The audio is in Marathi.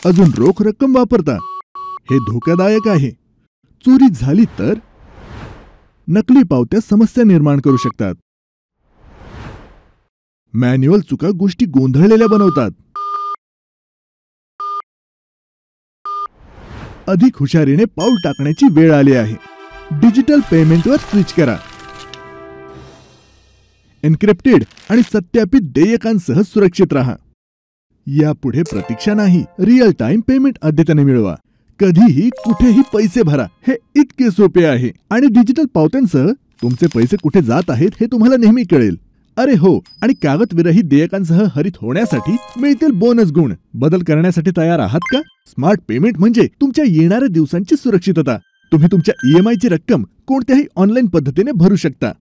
अजून रोख रक्कम वापरता, हे धोकादायक आहे. चोरी झाली तर नकली पावत्या समस्या निर्माण करू शकतात. मॅन्युअल चुका गोष्टी गोंधळलेल्या बनवतात. अधिक हुशारीने पाऊल टाकण्याची वेळ आली आहे. डिजिटल पेमेंटवर स्विच करा. एन्क्रिप्टेड आणि सत्यापित देयकांसह सुरक्षित राहा. यापुढे प्रतीक्षा नाही, रिअल टाइम पेमेंट अद्यतने मिळवा. कधीही कुठेही पैसे भरा. हे इतके सोपे आहे. आणि डिजिटल पावत्यांसह तुमचे पैसे कुठे जात आहेत हे तुम्हाला नेहमी कळेल. अरे हो, आणि कागदविरहित देयकांसह हरित होण्यासाठी मिळतील बोनस गुण. बदल करण्यासाठी तयार आहात का? स्मार्ट पेमेंट म्हणजे तुमच्या येणाऱ्या दिवसांची सुरक्षितता. तुम्ही तुमच्या EMI ची रक्कम कोणत्याही ऑनलाईन पद्धतीने भरू शकता.